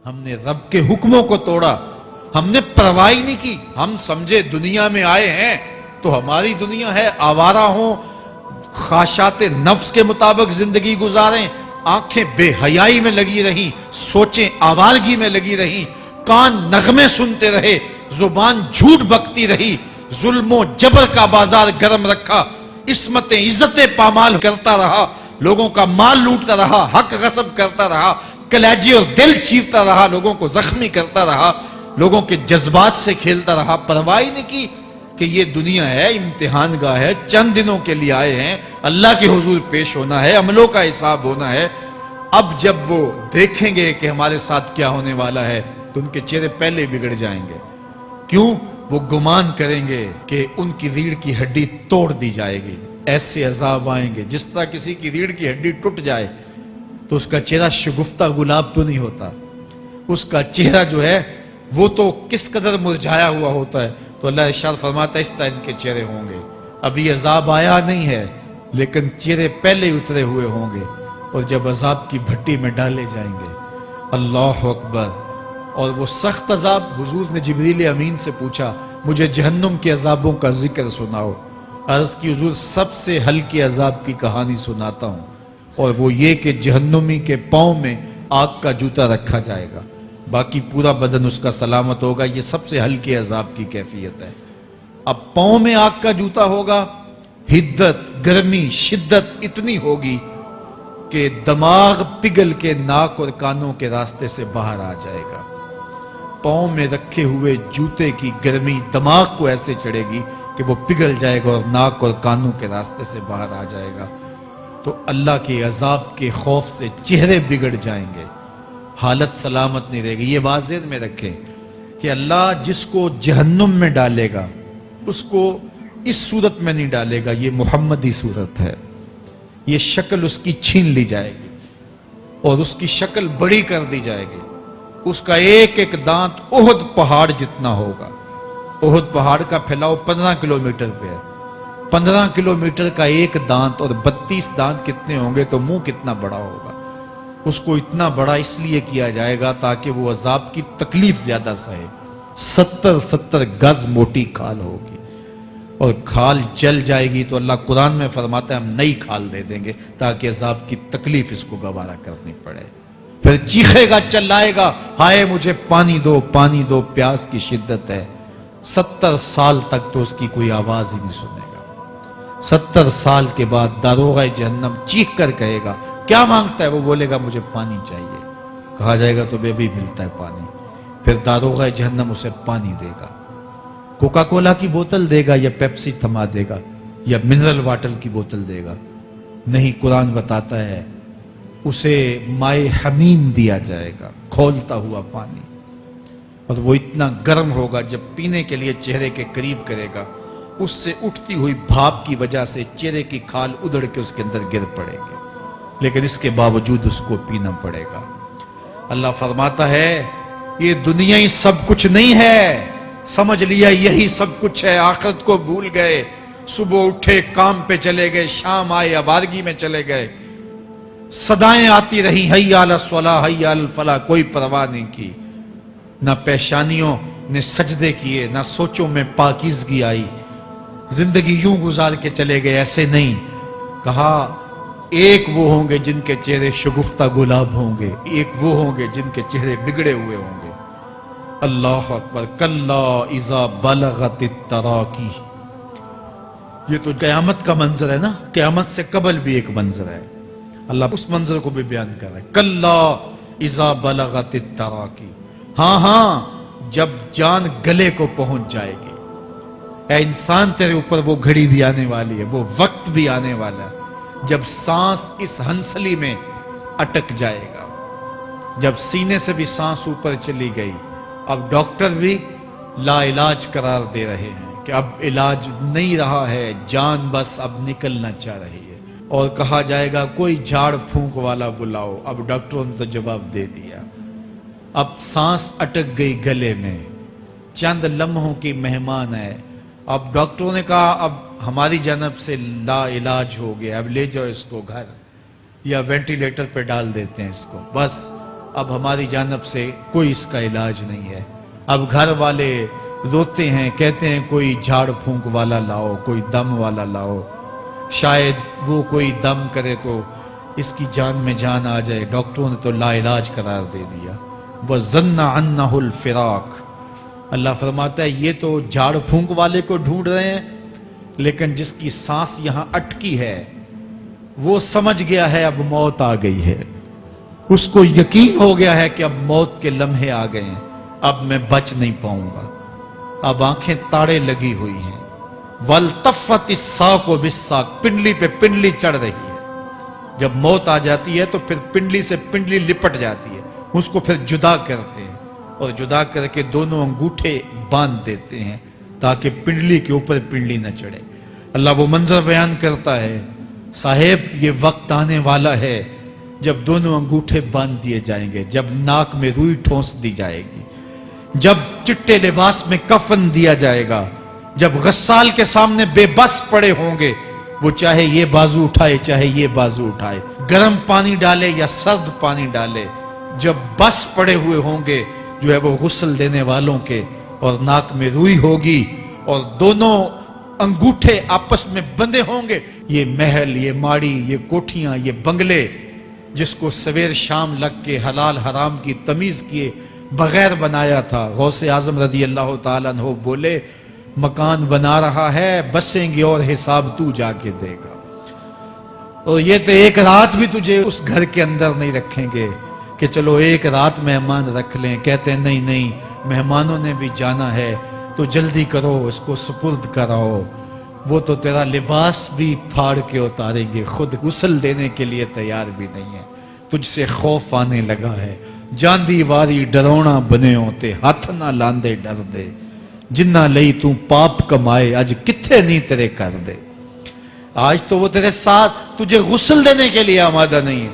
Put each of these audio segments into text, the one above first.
ہم نے رب کے حکموں کو توڑا، ہم نے پرواہ ہی نہیں کی۔ ہم سمجھے دنیا میں آئے ہیں تو ہماری دنیا ہے، آوارہ ہوں، خواہشات نفس کے مطابق زندگی گزاریں، آنکھیں بے حیائی میں لگی رہیں، سوچیں آوارگی میں لگی رہیں، کان نغمے سنتے رہے، زبان جھوٹ بکتی رہی، ظلم و جبر کا بازار گرم رکھا، عصمتیں عزتیں پامال کرتا رہا، لوگوں کا مال لوٹتا رہا، حق غصب کرتا رہا، کلیجے اور دل چیرتا رہا، لوگوں کو زخمی کرتا رہا، لوگوں کے جذبات سے کھیلتا رہا، پرواہ نہیں کی کہ یہ دنیا ہے، امتحان گاہ ہے، چند دنوں کے لیے آئے ہیں، اللہ کے حضور پیش ہونا ہے، عملوں کا حساب ہونا ہے۔ اب جب وہ دیکھیں گے کہ ہمارے ساتھ کیا ہونے والا ہے تو ان کے چہرے پہلے بگڑ جائیں گے۔ کیوں؟ وہ گمان کریں گے کہ ان کی ریڑھ کی ہڈی توڑ دی جائے گی، ایسے عذاب آئیں گے جس طرح کسی کی ریڑھ کی ہڈی ٹوٹ جائے تو اس کا چہرہ شگفتہ گلاب تو نہیں ہوتا، اس کا چہرہ جو ہے وہ تو کس قدر مرجھایا ہوا ہوتا ہے۔ تو اللہ ارشاد فرماتا ہے اس طرح ان کے چہرے ہوں گے۔ ابھی عذاب آیا نہیں ہے لیکن چہرے پہلے اترے ہوئے ہوں گے، اور جب عذاب کی بھٹی میں ڈالے جائیں گے، اللہ اکبر، اور وہ سخت عذاب، حضور نے جبریل امین سے پوچھا مجھے جہنم کے عذابوں کا ذکر سناؤ۔ عرض کی حضور سب سے ہلکے عذاب کی کہانی سناتا ہوں، اور وہ یہ کہ جہنمی کے پاؤں میں آگ کا جوتا رکھا جائے گا، باقی پورا بدن اس کا سلامت ہوگا۔ یہ سب سے ہلکے عذاب کی کیفیت ہے۔ اب پاؤں میں آگ کا جوتا ہوگا، حدت، گرمی، شدت اتنی ہوگی کہ دماغ پگھل کے ناک اور کانوں کے راستے سے باہر آ جائے گا۔ پاؤں میں رکھے ہوئے جوتے کی گرمی دماغ کو ایسے چڑھے گی کہ وہ پگھل جائے گا اور ناک اور کانوں کے راستے سے باہر آ جائے گا۔ تو اللہ کے عذاب کے خوف سے چہرے بگڑ جائیں گے، حالت سلامت نہیں رہے گی۔ یہ بات ذہن میں رکھیں کہ اللہ جس کو جہنم میں ڈالے گا اس کو اس صورت میں نہیں ڈالے گا، یہ محمدی صورت ہے، یہ شکل اس کی چھین لی جائے گی اور اس کی شکل بڑی کر دی جائے گی۔ اس کا ایک ایک دانت احد پہاڑ جتنا ہوگا۔ احد پہاڑ کا پھیلاؤ 15 کلومیٹر پہ ہے، 15 کلومیٹر کا ایک دانت اور 32 دانت کتنے ہوں گے تو منہ کتنا بڑا ہوگا۔ اس کو اتنا بڑا اس لیے کیا جائے گا تاکہ وہ عذاب کی تکلیف زیادہ سہے۔ 70 گز موٹی کھال ہوگی اور کھال جل جائے گی تو اللہ قرآن میں فرماتا ہے ہم نئی کھال دے دیں گے تاکہ عذاب کی تکلیف اس کو گوارا کرنی پڑے۔ پھر چیخے گا، چلائے گا، ہائے مجھے پانی دو، پانی دو، پیاس کی شدت ہے۔ 70 سال تک تو اس کی کوئی آواز ہی نہیں سنے گا۔ 70 سال کے بعد داروغہ جہنم چیخ کر کہے گا کیا مانگتا ہے؟ وہ بولے گا مجھے پانی چاہیے۔ کہا جائے گا تو بے بھی ملتا ہے پانی۔ پھر داروغہ جہنم اسے پانی دے گا، کوکا کولا کی بوتل دے گا یا پیپسی تھما دے گا یا منرل واٹر کی بوتل دے گا؟ نہیں، قرآن بتاتا ہے اسے مائے حمیم دیا جائے گا، کھولتا ہوا پانی، اور وہ اتنا گرم ہوگا جب پینے کے لیے چہرے کے قریب کرے گا اس سے اٹھتی ہوئی بھاپ کی وجہ سے چہرے کی کھال ادھڑ کے اس کے اندر گر پڑے گی، لیکن اس کے باوجود اس کو پینا پڑے گا۔ اللہ فرماتا ہے یہ دنیا ہی سب کچھ نہیں ہے، سمجھ لیا یہی سب کچھ ہے، آخرت کو بھول گئے، صبح اٹھے کام پہ چلے گئے، شام آئے آوارگی میں چلے گئے، صدائیں آتی رہی حی علی الصلاح حی علی الفلاح، کوئی پرواہ نہیں کی، نہ پیشانیوں نے سجدے کیے، نہ سوچوں میں پاکیزگی آئی، زندگی یوں گزار کے چلے گئے۔ ایسے نہیں، کہا ایک وہ ہوں گے جن کے چہرے شگفتہ گلاب ہوں گے، ایک وہ ہوں گے جن کے چہرے بگڑے ہوئے ہوں گے۔ اللہ اکبر، کلا اذا بلغت التراقی، یہ تو قیامت کا منظر ہے نا، قیامت سے قبل بھی ایک منظر ہے، اللہ اس منظر کو بھی بیان کر رہا ہے۔ کلا اذا بلغت التراقی، ہاں جب جان گلے کو پہنچ جائے گی۔ اے انسان تیرے اوپر وہ گھڑی بھی آنے والی ہے، وہ وقت بھی آنے والا ہے جب سانس اس ہنسلی میں اٹک جائے گا، جب سینے سے بھی سانس اوپر چلی گئی، اب ڈاکٹر بھی لا علاج قرار دے رہے ہیں کہ اب علاج نہیں رہا ہے، جان بس اب نکلنا چاہ رہی ہے، اور کہا جائے گا کوئی جھاڑ پھونک والا بلاؤ۔ اب ڈاکٹروں نے تو جواب دے دیا، اب سانس اٹک گئی گلے میں، چند لمحوں کی مہمان ہے۔ اب ڈاکٹروں نے کہا اب ہماری جانب سے لا علاج ہو گیا، اب لے جاؤ اس کو گھر، یا وینٹیلیٹر پہ ڈال دیتے ہیں اس کو، بس اب ہماری جانب سے کوئی اس کا علاج نہیں ہے. اب گھر والے روتے ہیں, کہتے ہیں کوئی جھاڑ پھونک والا لاؤ, کوئی دم والا لاؤ, شاید وہ کوئی دم کرے تو اس کی جان میں جان آ جائے. ڈاکٹروں نے تو لا علاج قرار دے دیا. وَظَنَّ عَنَّهُ الْفِرَاقِ. اللہ فرماتا ہے یہ تو جھاڑ پھونک والے کو ڈھونڈ رہے ہیں, لیکن جس کی سانس یہاں اٹکی ہے وہ سمجھ گیا ہے اب موت آ گئی ہے. اس کو یقین ہو گیا ہے کہ اب موت کے لمحے آ گئے ہیں, اب میں بچ نہیں پاؤں گا. اب آنکھیں تاڑے لگی ہوئی ہیں. وَالْتَفَّتِ السَّاقُ بِالسَّاقِ. پنڈلی پہ پنڈلی چڑھ رہی ہے. جب موت آ جاتی ہے تو پھر پنڈلی سے پنڈلی لپٹ جاتی ہے, اس کو پھر جدا کرتے ہیں اور جدا کر کے دونوں انگوٹھے باندھ دیتے ہیں تاکہ پنڈلی کے اوپر پنڈلی نہ چڑھے. اللہ وہ منظر بیان کرتا ہے, صاحب یہ وقت آنے والا ہے جب دونوں انگوٹھے باندھ دیے جائیں گے, جب ناک میں روئی ٹھونس دی جائے گی, جب چٹے لباس میں کفن دیا جائے گا, جب غسال کے سامنے بے بس پڑے ہوں گے, وہ چاہے یہ بازو اٹھائے چاہے یہ بازو اٹھائے, گرم پانی ڈالے یا سرد پانی ڈالے, جب بس پڑے ہوئے ہوں گے جو ہے وہ غسل دینے والوں کے, اور ناک میں روئی ہوگی اور دونوں انگوٹھے آپس میں بندھے ہوں گے. یہ محل, یہ ماڑی, یہ کوٹھیاں, یہ بنگلے جس کو سویر شام لگ کے حلال حرام کی تمیز کیے بغیر بنایا تھا, غوث اعظم رضی اللہ تعالیٰ عنہ بولے مکان بنا رہا ہے, بسیں گے اور حساب تو جا کے دے گا. اور یہ تو ایک رات بھی تجھے اس گھر کے اندر نہیں رکھیں گے کہ چلو ایک رات مہمان رکھ لیں. کہتے ہیں نہیں نہیں, مہمانوں نے بھی جانا ہے تو جلدی کرو, اس کو سپرد کراؤ. وہ تو تیرا لباس بھی پھاڑ کے اتاریں گے, خود غسل دینے کے لیے تیار بھی نہیں ہے. تجھ سے خوف آنے لگا ہے, جاندی واری ڈرونا بنے ہوتے, ہاتھ نہ لاندے ڈر دے, جنہ لئی تو پاپ کمائے اج کتھے نہیں تیرے کر دے. آج تو وہ تیرے ساتھ تجھے غسل دینے کے لیے آمادہ نہیں ہے.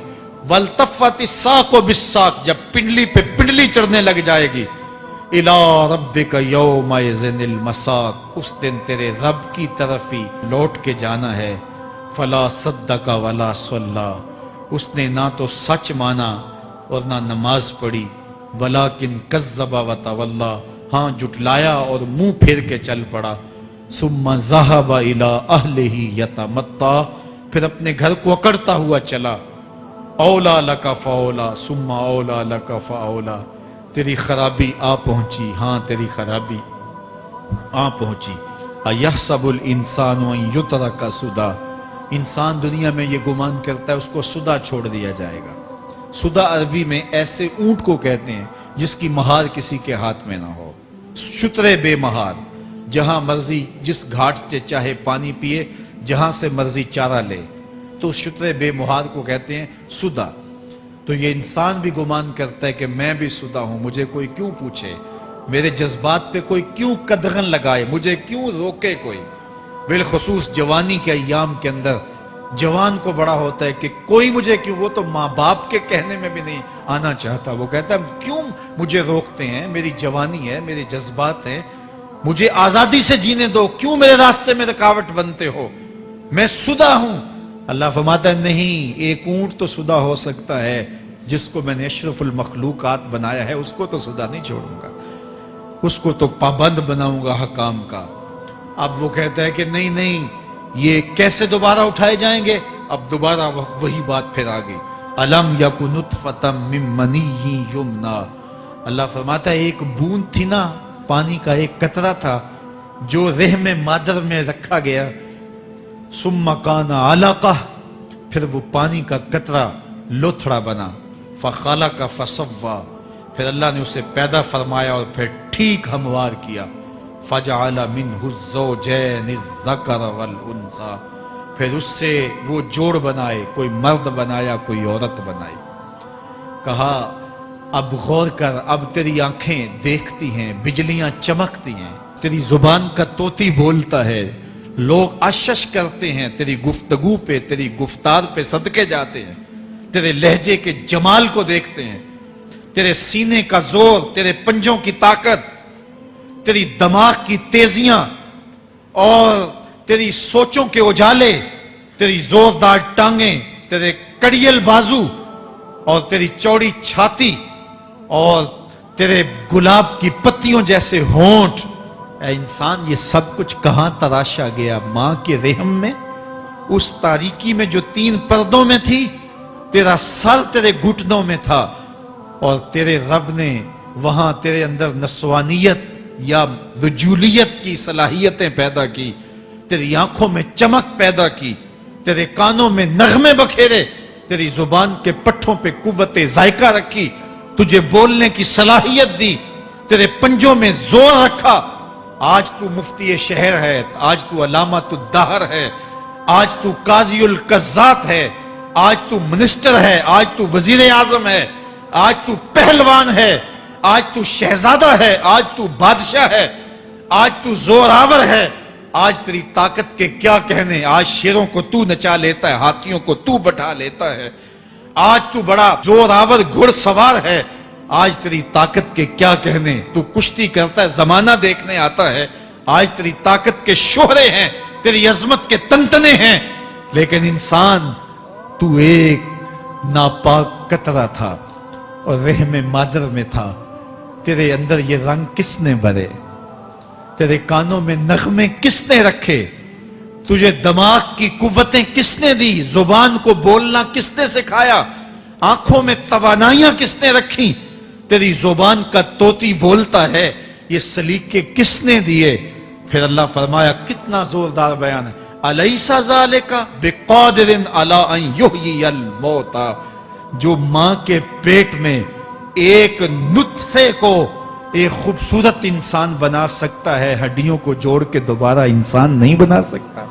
وَالْتَفَّتِ السَّاقُ بِالسَّاقِ. جب پنڈلی پہ پنڈلی چڑھنے لگ جائے گی, إِلَىٰ رَبِّكَ يَوْمَئِذٍ الْمَسَاقُ. اس دن تیرے رب کی طرف ہی لوٹ کے جانا ہے. فَلَا صَدَّقَ وَلَا صَلَّىٰ. اس نے نہ تو سچ مانا اور نہ نماز پڑھی. وَلَٰكِنْ كَذَّبَ وَتَوَلَّىٰ. ہاں جھٹلایا اور منہ پھیر کے چل پڑا. ثُمَّ ذَهَبَ إِلَىٰ أَهْلِهِ يَتَمَطَّىٰ. پھر اپنے گھر کو اکڑتا ہوا چلا. اولا لک فاولا ثم اولا لک فاولا. تیری خرابی آ پہنچی, ہاں تیری خرابی آ پہنچی. ایحسب الانسان ان یترک سدی. انسان دنیا میں یہ گمان کرتا ہے اس کو سدا چھوڑ دیا جائے گا. سدا عربی میں ایسے اونٹ کو کہتے ہیں جس کی مہار کسی کے ہاتھ میں نہ ہو. شترے بے مہار, جہاں مرضی جس گھاٹ سے چاہے پانی پیے, جہاں سے مرضی چارہ لے, تو شترے بے مہار کو کہتے ہیں سدا. تو یہ انسان بھی گمان کرتا ہے کہ میں بھی سدا ہوں, مجھے کوئی کیوں پوچھے, میرے جذبات پہ کوئی کیوں قدغن لگائے, مجھے کیوں روکے کوئی. بالخصوص جوانی کے ایام کے اندر جوان کو بڑا ہوتا ہے کہ کوئی مجھے کیوں, وہ تو ماں باپ کے کہنے میں بھی نہیں آنا چاہتا. وہ کہتا ہے کیوں مجھے روکتے ہیں, میری جوانی ہے, میرے جذبات ہیں, مجھے آزادی سے جینے دو, کیوں میرے راستے میں رکاوٹ بنتے ہو, میں سدا ہوں. اللہ فرماتا ہے نہیں, ایک اونٹ تو سدا ہو سکتا ہے, جس کو میں نے اشرف المخلوقات بنایا ہے اس کو تو سدا نہیں چھوڑوں گا, اس کو تو پابند بناؤں گا حکام کا. اب وہ کہتا ہے کہ نہیں نہیں, یہ کیسے دوبارہ اٹھائے جائیں گے. اب دوبارہ وہی بات پھر آ گئی. الم یکن نطفۃ من منی یمنی. اللہ فرماتا ہے ایک بوند تھی نا, پانی کا ایک قطرہ تھا جو رحم مادر میں رکھا گیا. ثم کان علقہ, پھر وہ پانی کا قطرہ لوتھڑا بنا. فخلق فسوی, پھر اللہ نے اسے پیدا فرمایا اور پھر ٹھیک ہموار کیا. فجعل منہ الزوجین الذکر والانثی, پھر اس سے وہ جوڑ بنائے, کوئی مرد بنایا کوئی عورت بنائی. کہا اب غور کر, اب تیری آنکھیں دیکھتی ہیں, بجلیاں چمکتی ہیں, تیری زبان کا طوطی بولتا ہے, لوگ اشش کرتے ہیں تیری گفتگو پہ, تیری گفتار پہ صدقے جاتے ہیں, تیرے لہجے کے جمال کو دیکھتے ہیں, تیرے سینے کا زور, تیرے پنجوں کی طاقت, تیری دماغ کی تیزیاں اور تیری سوچوں کے اجالے, تیری زوردار ٹانگیں, تیرے کڑیل بازو اور تیری چوڑی چھاتی اور تیرے گلاب کی پتیوں جیسے ہونٹ، اے انسان یہ سب کچھ کہاں تراشا گیا؟ ماں کے رحم میں، اس تاریکی میں جو 3 پردوں میں تھی، تیرا سر تیرے گھٹنوں میں تھا، اور تیرے رب نے وہاں تیرے اندر نسوانیت یا رجولیت کی صلاحیتیں پیدا کی، تیری آنکھوں میں چمک پیدا کی، تیرے کانوں میں نغمے بکھیرے، تیری زبان کے پٹھوں پہ قوت ذائقہ رکھی، تجھے بولنے کی صلاحیت دی، تیرے پنجوں میں زور رکھا۔ آج تو مفتی شہر ہے، آج تو علامۃ الدہر ہے، آج تو قاضی القضات ہے، آج تو منسٹر ہے، آج تو وزیر اعظم ہے، آج تو پہلوان ہے، آج تو شہزادہ ہے، آج تو بادشاہ ہے، آج تو زوراور ہے، آج تیری طاقت کے کیا کہنے؟ آج شیروں کو تو نچا لیتا ہے، ہاتھیوں کو تو بٹھا لیتا ہے، آج تو بڑا زوراور گھڑ سوار ہے، آج تیری طاقت کے کیا کہنے؟ تو کشتی کرتا ہے، زمانہ دیکھنے آتا ہے، آج تیری طاقت کے شوہرے ہیں، تیری عظمت کے تنتنے ہیں، لیکن انسان تو ایک ناپاک قطرہ تھا اور رحم مادر میں تھا۔ تیرے اندر یہ رنگ کس نے بھرے؟ تیرے کانوں میں نغمے کس نے رکھے؟ تجھے دماغ کی قوتیں کس نے دی؟ زبان کو بولنا کس نے سکھایا؟ آنکھوں میں توانائیاں کس نے رکھی؟ تیری زبان کا طوطی بولتا ہے، یہ سلیقے کس نے دیے؟ پھر اللہ فرمایا، کتنا زوردار بیان ہے، الیس ذالک بقادر علی ان یحیی الموتى، جو ماں کے پیٹ میں ایک نطفے کو ایک خوبصورت انسان بنا سکتا ہے، ہڈیوں کو جوڑ کے دوبارہ انسان نہیں بنا سکتا؟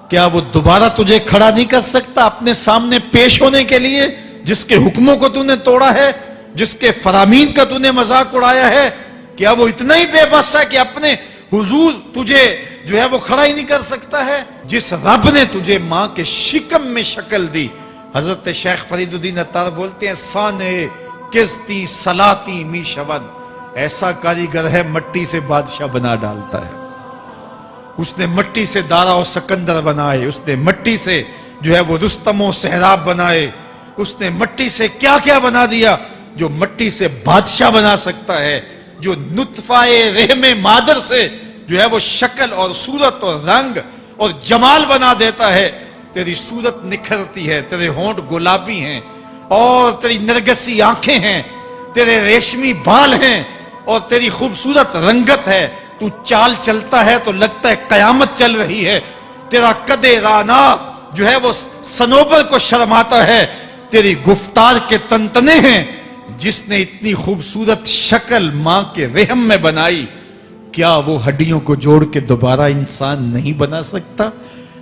کیا وہ دوبارہ تجھے کھڑا نہیں کر سکتا اپنے سامنے پیش ہونے کے لیے، جس کے حکموں کو تو نے توڑا ہے، جس کے فرامین کا تو نے مذاق اڑایا ہے؟ کیا وہ اتنا ہی بے بس ہے کہ اپنے حضور تجھے جو ہے وہ کھڑا ہی نہیں کر سکتا ہے؟ جس رب نے تجھے ماں کے شکم میں شکل دی، حضرت شیخ فرید الدین عطار بولتے ہیں، سانے کستی سلاتی می شود، ایسا کاریگر ہے مٹی سے بادشاہ بنا ڈالتا ہے۔ اس نے مٹی سے دارا و سکندر بنائے، اس نے مٹی سے جو ہے وہ رستم و سہراب بنائے، اس نے مٹی سے کیا کیا بنا دیا، جو مٹی سے بادشاہ بنا سکتا ہے، جو نطفہ رحم مادر سے جو ہے وہ شکل اور صورت اور رنگ اور جمال بنا دیتا ہے۔ تیری صورت نکھرتی ہے، تیرے ہونٹ گلابی ہیں، اور تیری نرگسی آنکھیں ہیں، تیرے ریشمی بال ہیں، اور تیری خوبصورت رنگت ہے، تو چال چلتا ہے تو لگتا ہے قیامت چل رہی ہے، تیرا قد رانا جو ہے وہ صنوبر کو شرماتا ہے، تیری گفتار کے تنتنے ہیں۔ جس نے اتنی خوبصورت شکل ماں کے رحم میں بنائی، کیا وہ ہڈیوں کو جوڑ کے دوبارہ انسان نہیں بنا سکتا؟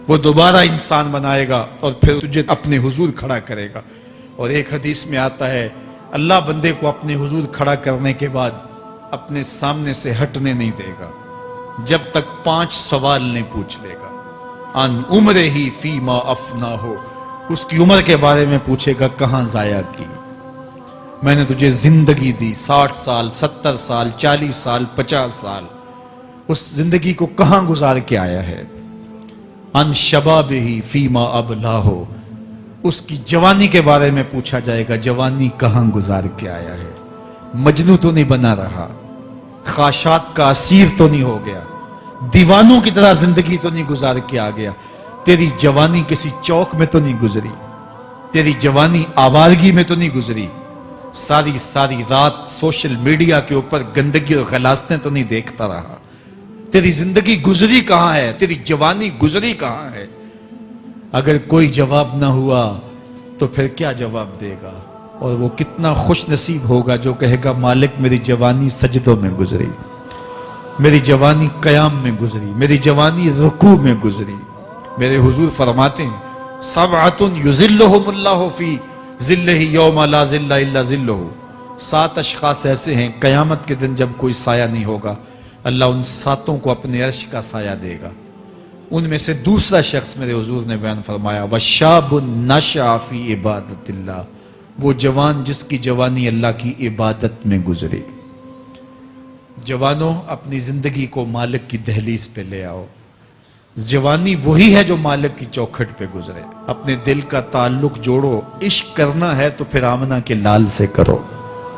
وہ دوبارہ انسان بنائے گا اور پھر تجھے اپنے حضور کھڑا کرے گا۔ اور ایک حدیث میں آتا ہے، اللہ بندے کو اپنے حضور کھڑا کرنے کے بعد اپنے سامنے سے ہٹنے نہیں دے گا جب تک 5 سوال نہیں پوچھ لے گا۔ ان عمرہ ہی فیما افنا ہو، اس کی عمر کے بارے میں پوچھے گا، کہاں ضائع کی؟ میں نے تجھے زندگی دی، 60 سال 70 سال 40 سال 50 سال، اس زندگی کو کہاں گزار کے آیا ہے؟ ان شبابہ فیما ابلا ہو، اس کی جوانی کے بارے میں پوچھا جائے گا، جوانی کہاں گزار کے آیا ہے؟ مجنوں تو نہیں بنا رہا، خواہشات کا اسیر تو نہیں ہو گیا، دیوانوں کی طرح زندگی تو نہیں گزار کے آ گیا؟ تیری جوانی کسی چوک میں تو نہیں گزری، تیری جوانی آوارگی میں تو نہیں گزری، ساری رات سوشل میڈیا کے اوپر گندگی اور غلاظتیں تو نہیں دیکھتا رہا؟ تیری زندگی گزری کہاں ہے؟ تیری جوانی گزری کہاں ہے؟ اگر کوئی جواب نہ ہوا تو پھر کیا جواب دے گا؟ اور وہ کتنا خوش نصیب ہوگا جو کہے گا، مالک میری جوانی سجدوں میں گزری، میری جوانی قیام میں گزری، میری جوانی رکوع میں گزری۔ میرے حضور فرماتے ہیں، سبعۃ یظلھم اللہ فی ظلہ یوم لا ظل الا ظلہ، 7 اشخاص ایسے ہیں قیامت کے دن جب کوئی سایہ نہیں ہوگا، اللہ ان 7 کو اپنے عرش کا سایہ دے گا۔ ان میں سے دوسرا شخص میرے حضور نے بیان فرمایا، وَشَابٌ نَشَأَ فِي عِبَادَةِ اللَّهِ، وہ جوان جس کی جوانی اللہ کی عبادت میں گزرے۔ جوانوں، اپنی زندگی کو مالک کی دہلیز پہ لے آؤ۔ جوانی وہی ہے جو مالک کی چوکھٹ پہ گزرے۔ اپنے دل کا تعلق جوڑو، عشق کرنا ہے تو پھر آمنہ کے لال سے کرو۔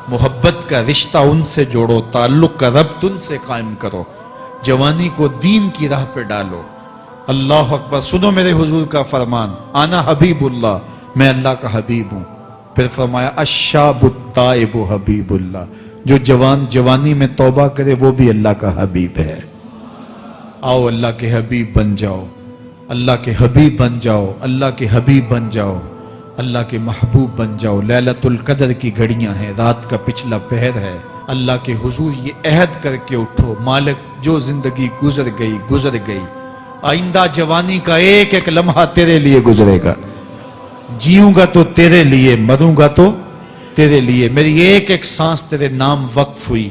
محبت کا رشتہ ان سے جوڑو، تعلق کا ربط ان سے قائم کرو، جوانی کو دین کی راہ پہ ڈالو۔ اللہ اکبر۔ سنو میرے حضور کا فرمان، آنا حبیب اللہ، میں اللہ کا حبیب ہوں۔ پھر فرمایا الشاب التائب حبیب اللہ، جو جوان جوانی میں توبہ کرے وہ بھی اللہ کا حبیب ہے۔ آؤ اللہ کے حبیب بن جاؤ، اللہ کے حبیب بن جاؤ، اللہ کے حبیب بن جاؤ، اللہ کے محبوب بن جاؤ۔ لیلۃ القدر کی گھڑیاں ہیں، رات کا پچھلا پہر ہے، اللہ کے حضور یہ عہد کر کے اٹھو، مالک جو زندگی گزر گئی، آئندہ جوانی کا ایک ایک لمحہ تیرے لیے گزرے گا، جیوں گا تو تیرے لیے، مروں گا تو تیرے لیے، میری ایک ایک سانس تیرے نام وقف ہوئی،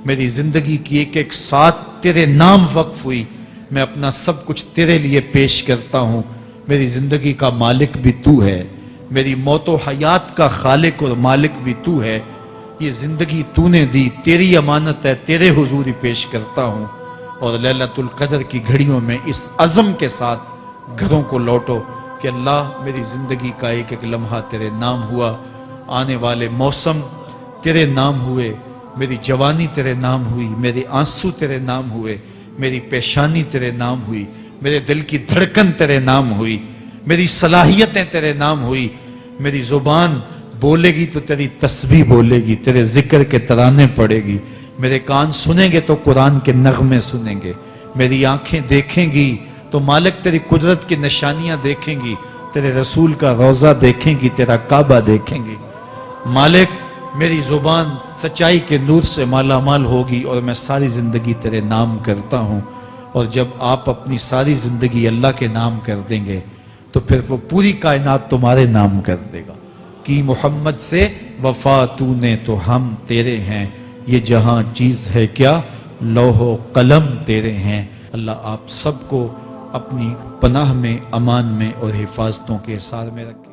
میری زندگی کی ایک ایک ساتھ تیرے نام وقف ہوئی، میں اپنا سب کچھ تیرے لیے پیش کرتا ہوں۔ میری زندگی کا مالک بھی تو ہے، میری موت و حیات کا خالق اور مالک بھی تو ہے، یہ زندگی تو نے دی، تیری امانت ہے، تیرے حضور ہی پیش کرتا ہوں۔ اور لیلۃ القدر کی گھڑیوں میں اس عزم کے ساتھ گھروں کو لوٹو کہ اللہ میری زندگی کا ایک ایک لمحہ تیرے نام ہوا، آنے والے موسم تیرے نام ہوئے، میری جوانی تیرے نام ہوئی، میرے آنسو تیرے نام ہوئے، میری پیشانی تیرے نام ہوئی، میرے دل کی دھڑکن تیرے نام ہوئی، میری صلاحیتیں تیرے نام ہوئی، میری زبان بولے گی تو تیری تسبیح بولے گی، تیرے ذکر کے ترانے پڑے گی، میرے کان سنیں گے تو قرآن کے نغمے سنیں گے، میری آنکھیں دیکھیں گی تو مالک تیری قدرت کی نشانیاں دیکھیں گی، تیرے رسول کا روضہ دیکھیں گی، تیرا کعبہ دیکھیں گی۔ مالک میری زبان سچائی کے نور سے مالا مال ہوگی اور میں ساری زندگی تیرے نام کرتا ہوں۔ اور جب آپ اپنی ساری زندگی اللہ کے نام کر دیں گے تو پھر وہ پوری کائنات تمہارے نام کر دے گا۔ کی محمد سے وفا تو نے تو ہم تیرے ہیں، یہ جہاں چیز ہے کیا لوح و قلم تیرے ہیں۔ اللہ آپ سب کو اپنی پناہ میں، امان میں اور حفاظتوں کے حصار میں رکھے۔